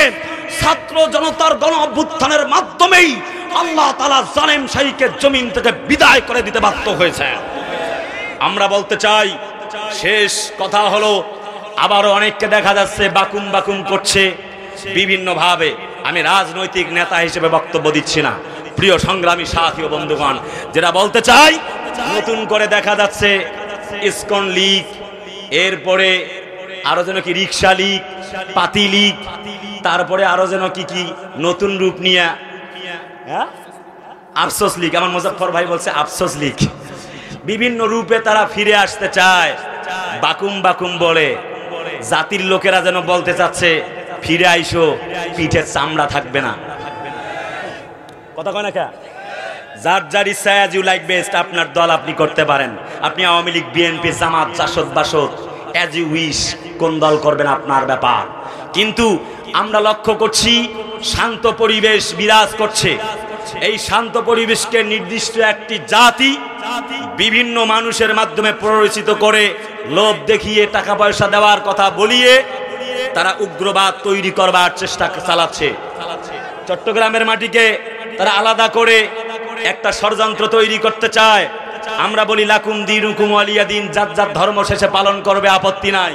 ছাত্র জনতার গণ অভ্যুত্থানের মাধ্যমেই আল্লাহ তাআলা জালেম শাহীকে জমিন থেকে বিদায় করে দিতে বাধ্য হয়েছে। আমরা বলতে চাই, শেষ কথা হলো, আবারও অনেককে দেখা যাচ্ছে বাকুম বাকুম করছে বিভিন্ন ভাবে। আমি রাজনৈতিক নেতা হিসেবে বক্তব্য দিচ্ছি না, প্রিয় সংগ্রামী সাথী ও বন্ধুগণ, যেটা বলতে চাই, নতুন করে দেখা যাচ্ছে ইসকন লীগ, এরপরে আরো যেন কি রিক্সা লীগ, পাতি লীগ, তারপরে আরো যেন কি কি নতুন রূপ নিয়ে আফসোস লীগ, আমার মুজাফফর ভাই বলছে আফসোস লীগ, বিভিন্ন রূপে তারা ফিরে আসতে চায়। বাকুম বাকুম বলে জাতির লোকেরা যেন বলতে চাচ্ছে ফিরে আইসো, পিঠে চামড়া থাকবে না। কথা কয় না কে? যার যার ইচ্ছা, অ্যাজ ইউ লাইক বেস্ট, আপনার দল আপনি করতে পারেন। আপনি Awami League, BNP, Jamaat, JASAD, BASAD, as you wish, কোন দল করবেন আপনার ব্যাপার। কিন্তু আমরা লক্ষ্য করছি শান্ত পরিবেশ বিরাজ করছে। এই শান্ত পরিবেশকে নির্দিষ্ট একটি জাতি বিভিন্ন মানুষের মাধ্যমে প্ররোচিত করে, লোভ দেখিয়ে, টাকা পয়সা দেওয়ার কথা বলিয়ে তারা উগ্রবাদ তৈরি করবার চেষ্টা চালাচ্ছে। চট্টগ্রামের মাটিকে তারা আলাদা করে একটা ষড়যন্ত্র তৈরি করতে চায়। আমরা বলি লাকুম দীনুকুম ওয়ালিয়া দিন, যার যার ধর্ম শেষে পালন করবে, আপত্তি নাই।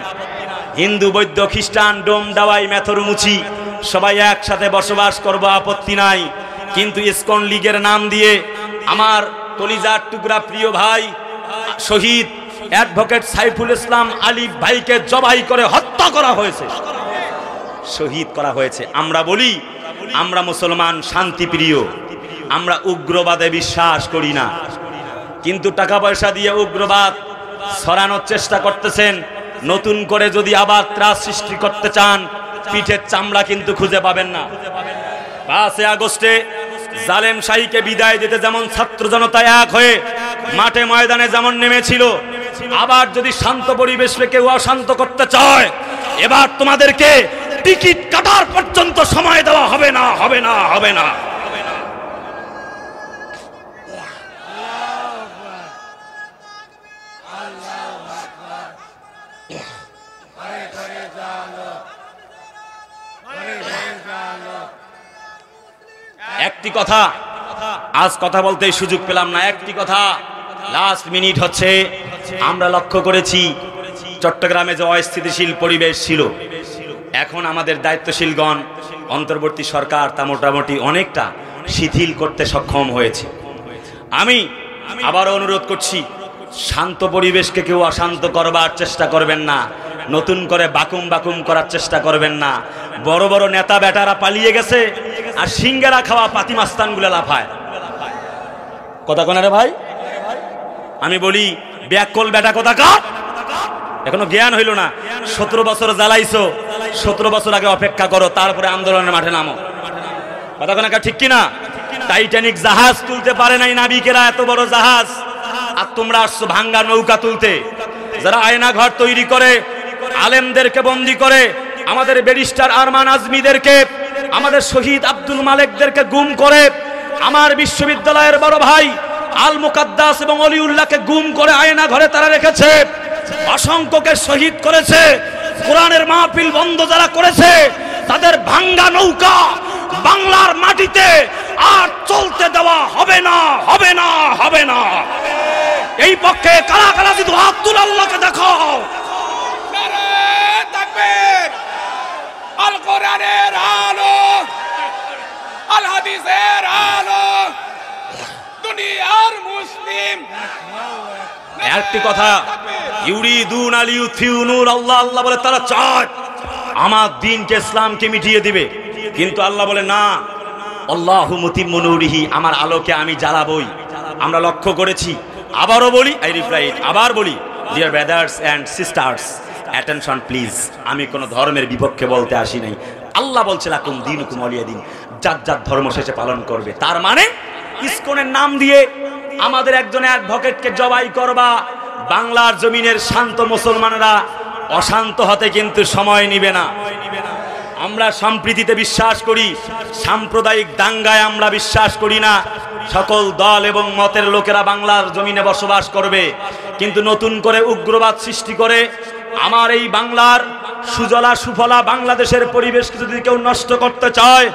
হিন্দু, বৌদ্ধ, খ্রিস্টান, ডোম, ডাওয়াই, মেথরুমুচি সবাই একসাথে বসবাস করব, আপত্তি নাই। কিন্তু ইসকন লীগের নাম দিয়ে আমার কলিজার টুকরা প্রিয় ভাই শহীদ অ্যাডভোকেট সাইফুল ইসলাম আলিফ ভাইকে জবাই করে হত্যা করা হয়েছে, শহীদ করা হয়েছে। আমরা বলি আমরা মুসলমান, শান্তিপ্রিয়, আমরা উগ্রবাদে বিশ্বাস করি না। কিন্তু টাকা পয়সা দিয়ে উগ্রবাদ ছড়ানোর চেষ্টা করতেছেন। নতুন করে যদি আবার ত্রাস সৃষ্টি করতে চান, পিঠের চামড়া কিন্তু খুঁজে পাবেন না। 5 আগস্টে জালেম শাহীকে বিদায় দিতে যেমন ছাত্র জনতা এক হয়ে মাঠে ময়দানে যেমন নেমেছিল, আবার যদি শান্ত পরিবেশকে কেউ অশান্ত করতে চায়, এবার তোমাদেরকে টিকিট কাটার পর্যন্ত সময় দেওয়া হবে না, হবে না, হবে না। একটি কথা, আজ কথা বলতে সুযোগ পেলাম না, একটি কথা লাস্ট মিনিট হচ্ছে, আমরা লক্ষ্য করেছি চট্টগ্রামে যে অস্থিতিশীল পরিবেশ ছিল, এখন আমাদের দায়িত্বশীলগণ, অন্তর্বর্তী সরকার তা মোটামুটি অনেকটা শিথিল করতে সক্ষম হয়েছে। আমি আবারও অনুরোধ করছি, শান্ত পরিবেশকে কেউ অশান্ত করবার চেষ্টা করবেন না, নতুন করে বাকুম বাকুম করার চেষ্টা করবেন না। বড় বড় নেতা বেটারা পালিয়ে গেছে, আর সিঙ্গারা খাওয়া পাতি মাস্তানগুলো লাফায়। কথা কোন রে ভাই? আমি বলি ব্যাককল বেটা কোথাকার, এখনো জ্ঞান হইল না। 17 বছর জ্বালাইছো, 17 বছর আগে অপেক্ষা করো, তারপরে আন্দোলনের মাঠে নামো। কথা কোন ঠিক কিনা? টাইটানিক জাহাজ তুলতে পারে নাই নাবিকেরা, এত বড় জাহাজ, আর তোমরা আসছো ভাঙ্গা নৌকা তুলতে। যারা আয়না ঘর তৈরি করে, আলেমদেরকে বন্দী করে, আমাদের ব্যারিস্টার আরমান আজমিদেরকে, আমাদের শহীদ আব্দুল মালেকদেরকে গুম করে, আমার বিশ্ববিদ্যালয়ের বড় ভাই আল মুকাদ্দাস এবং অলিউল্লাহকে গুম করে আয়না ঘরে তারা রেখেছে। অসংখ্যকে শহীদ করেছে। কোরআনের মাহফিল বন্ধ যারা করেছে, তাদের ভাঙ্গা নৌকা বাংলার মাটিতে আর চলতে দেওয়া হবে না, হবে না, হবে না। এই পক্ষে কারা কারা যদি হাত তুলে আল্লাহকে দেখাও।
নারে তাকবীর, আল কোরআনের আলো, আল হাদিসের আলো, দুনিয়ার মুসলিম।
একটি কথা, ইউরিদুন আল ইউথিউ নূর আল্লাহ, আল্লাহ বলে তারা চায় আমার দ্বীনকে, ইসলামকে মিটিয়ে দিবে, কিন্তু আল্লাহ বলে না, আল্লাহু মুতিম্মু নূরিহি, আমার আলোকে আমি জ্বালাবই। আমরা লক্ষ্য করেছি, আবারও বলি, আই রিপ্লাইড, আবার বলি, dear brothers and sisters, attention please, আমি কোনো ধর্মের বিপক্ষে বলতে আসি নাই। আল্লাহ বলছে লাকুম দীনুকুম ওয়ালিয়া দীন, যার যার ধর্ম শেষে পালন করবে। তার মানে ইসকনের নাম দিয়ে আমাদের একজন অ্যাডভোকেটকে জবাই করবা, বাংলার জমিনের শান্ত মুসলমানরা অশান্ত হতে কিন্তু সময় নিবে না। আমরা সম্প্রীতিতে বিশ্বাস করি, সাম্প্রদায়িক দাঙ্গায় আমরা বিশ্বাস করি না। সকল দল এবং মতের লোকেরা বাংলার জমিনে বসবাস করবে, কিন্তু নতুন করে উগ্রবাদ সৃষ্টি করে আমার এই বাংলার সুজলা সুফলা বাংলাদেশের পরিবেশকে যদি কেউ নষ্ট করতে চায়,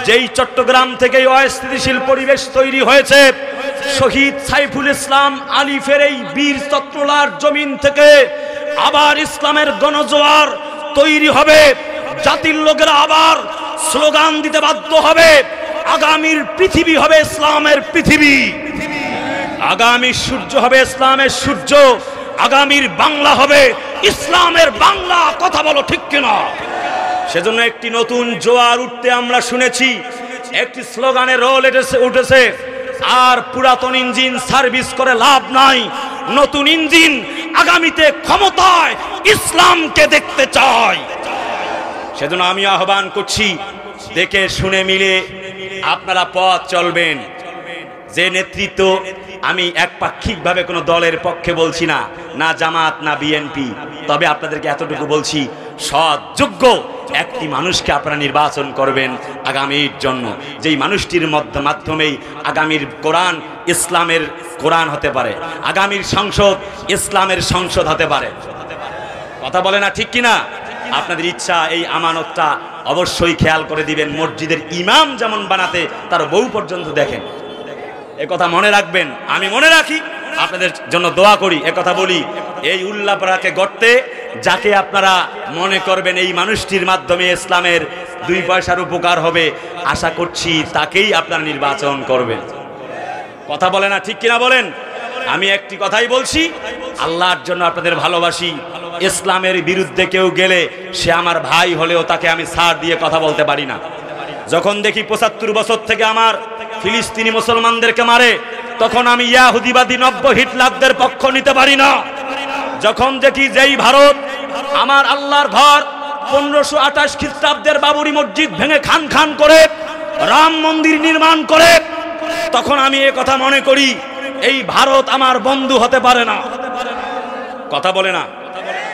যেই চট্টগ্রাম থেকে অস্থিতিশীল পরিবেশ তৈরি হয়েছে, শহীদ সাইফুল ইসলাম আলিফের এই বীর চত্রলার জমিন থেকে আবার ইসলামের গণজোয়ার তৈরি হবে। জাতির লোকেরা আবার স্লোগান দিতে বাধ্য হবে, আগামীর পৃথিবী হবে ইসলামের পৃথিবী, আগামী সূর্য হবে ইসলামের সূর্য, আগামীর বাংলা হবে ইসলামের বাংলা। কথা বলো ঠিক কিনা? সেজন্য একটি নতুন জোয়ার উঠতে আমরা শুনেছি, একটি স্লোগানের রোল উঠেছে, আর পুরাতন ইঞ্জিন সার্ভিস করে লাভ নাই, নতুন ইঞ্জিন আগামীতে ক্ষমতায় ইসলামকে দেখতে চায়। সেজন্য আমি আহ্বান করছি, দেখে শুনে মিলে আপনারা পথ চলবেন। যে নেতৃত্ব, আমি একপাক্ষিকভাবে কোনো দলের পক্ষে বলছি না, না জামাত না বিএনপি, তবে আপনাদেরকে এতটুকু বলছি, সৎ যোগ্য একটি মানুষকে আপনারা নির্বাচন করবেন আগামীর জন্য, যেই মানুষটির মাধ্যমেই আগামীর কোরআন ইসলামের কোরআন হতে পারে, আগামীর সংসদ ইসলামের সংসদ হতে পারে। কথা বলে না ঠিক কিনা? আপনাদের ইচ্ছা, এই আমানতটা অবশ্যই খেয়াল করে দিবেন। মসজিদের ইমাম যেমন বানাতে তার বউ পর্যন্ত দেখেন, এ কথা মনে রাখবেন। আমি মনে রাখি, আপনাদের জন্য দোয়া করি, এ কথা বলি, এই উল্লাপাড়াকে গড়তে যাকে আপনারা মনে করবেন এই মানুষটির মাধ্যমে ইসলামের 2 পয়সার উপকার হবে, আশা করছি তাকেই আপনারা নির্বাচন করবেন। কথা বলে না ঠিক কিনা বলেন? আমি একটি কথাই বলছি, আল্লাহর জন্য আপনাদের ভালোবাসি। ইসলামের বিরুদ্ধে কেউ গেলে সে আমার ভাই হলেও তাকে আমি ছাড় দিয়ে কথা বলতে পারি না। যখন দেখি 75 বছর থেকে আমার ফিলিস্তিনি মুসলমানদেরকে মারে, তখন আমি ইয়াহুদিবাদী নব্য হিটলারদের পক্ষ নিতে পারি না। যখন দেখি যেই ভারত আমার আল্লাহর ঘর 1528 খ্রিস্টাব্দের বাবরি মসজিদ ভেঙে খান খান করে রাম মন্দির নির্মাণ করে, তখন আমি এ কথা মনে করি এই ভারত আমার বন্ধু হতে পারে না। কথা বলে না?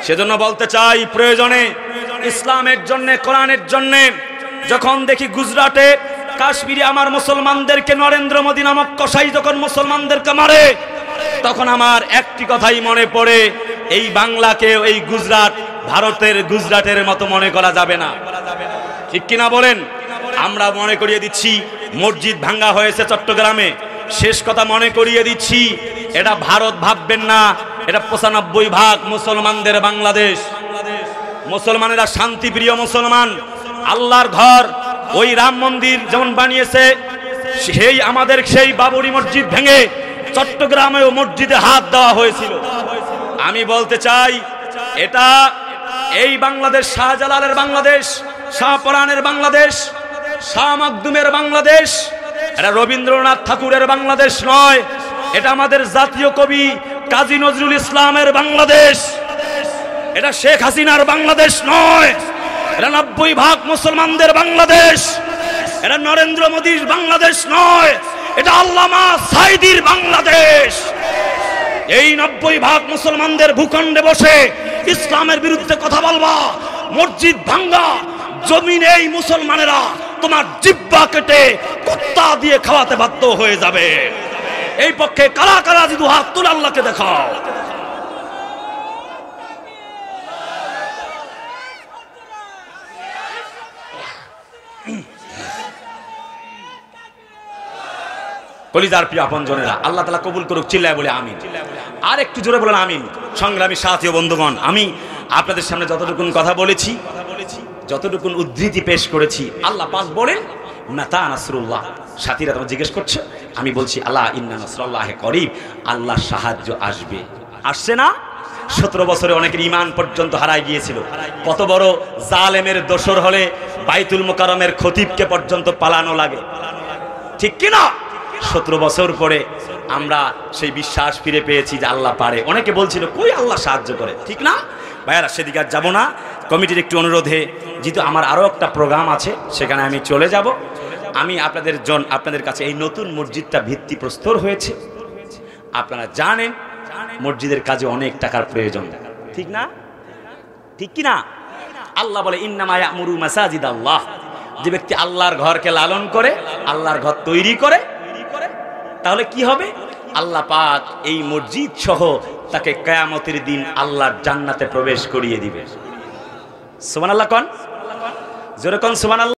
সেজন্য বলতে চাই, প্রয়োজনে ইসলামের জন্য, কোরআনের জন্য যখন দেখি গুজরাটে কাশ্মীরে আমার মুসলমানদেরকে নরেন্দ্র মোদী নামক কসাই যখন মুসলমানদেরকে মারে, তখন আমার একটি কথাই মনে পড়ে, এই বাংলাকে এই গুজরাট ভারতের গুজরাটের মতো মনে করা যাবে না। ঠিক কিনা বলেন? আমরা মনে করিয়ে দিচ্ছি, মসজিদ ভাঙ্গা হয়েছে চট্টগ্রামে, শেষ কথা মনে করিয়ে দিচ্ছি, এটা ভারত ভাববেন না, এটা 95% মুসলমানদের বাংলাদেশ। মুসলমানেরা শান্তিপ্রিয় মুসলমান, আল্লাহর ঘর ওই রাম মন্দির যেমন বানিয়েছে, সেই আমাদের সেই বাবরি মসজিদ ভেঙে চট্টগ্রামেও মসজিদে হাত দেওয়া হয়েছিল। আমি বলতে চাই, এটা এই বাংলাদেশ শাহজালালের বাংলাদেশ, শাহপরানের বাংলাদেশ, শাহ মাকদুমের বাংলাদেশ, এটা রবীন্দ্রনাথ ঠাকুরের বাংলাদেশ নয়, এটা আমাদের জাতীয় কবি কাজী নজরুল ইসলামের বাংলাদেশ, এটা শেখ হাসিনার বাংলাদেশ নয়, এটা 90% মুসলমানদের বাংলাদেশ, এটা নরেন্দ্র মোদীর বাংলাদেশ নয়, এটা আল্লামা সাঈদীর বাংলাদেশ। এই 90% মুসলমানদের ভূখণ্ডে বসে ইসলামের বিরুদ্ধে কথা বলবা, মসজিদ ভাঙ্গা জমিনে এই মুসলমানেরা তোমার জিহ্বা কেটে কুত্তা দিয়ে খাওয়াতে বাধ্য হয়ে যাবে। এই পক্ষে কারা কারা যদি হাত তুলে আল্লাহকে দেখাও। কলিজার প্রিয় আপনজনেরা, আল্লাহ তাআলা কবুল করুক, চিল্লায় বলে আমিন। আর একটু জোরে বলেন আমিন। সংগ্রামী সাথী ও বন্ধুগণ, আমি আপনাদের সামনে যতটুকুন কথা বলেছি, যতটুকুন উদ্ধৃতি পেশ করেছি, আল্লাহ পাক বলেন মাতা নাসরুল্লাহ। সাথীরা তোমার জিজ্ঞেস করছে, আমি বলছি আল্লাহ ইন্না নাসরুল্লাহি করিব, আল্লাহর সাহায্য আসবে। আসছে না? 17 বছরে অনেকের ঈমান পর্যন্ত হারায় গিয়েছিল। কত বড় জালেমের দোসর হলে বাইতুল মুকাররমের খতিবকে পর্যন্ত পালানো লাগে, ঠিক কি না? 17 বছর পরে আমরা সেই বিশ্বাস ফিরে পেয়েছি যে আল্লাহ পারে। অনেকে বলছিল কই আল্লাহ সাহায্য করে, ঠিক না ভাইয়ারা? সেদিকে আর যাবো না। কমিটির একটু অনুরোধে, যেহেতু আমার আরও একটা প্রোগ্রাম আছে, সেখানে আমি চলে যাব। আমি আপনাদের কাছে এই নতুন মসজিদটা ভিত্তিপ্রস্তর হয়েছে। আপনারা জানেন মসজিদের কাজে অনেক টাকার প্রয়োজন, ঠিক না? ঠিক কি না? আল্লাহ বলে ইন্নামা ইয়ামুরু মাসাজিদাল্লাহ, যে ব্যক্তি আল্লাহর ঘরকে লালন করে, আল্লাহর ঘর তৈরি করে, তাহলে কি হবে? আল্লাহ পাক এই মসজিদ সহ তাকে কিয়ামতের দিন আল্লাহর জান্নাতে প্রবেশ করিয়ে দিবে। সুবহানাল্লাহ কোন, জোরে কোন সুবহানাল্লাহ।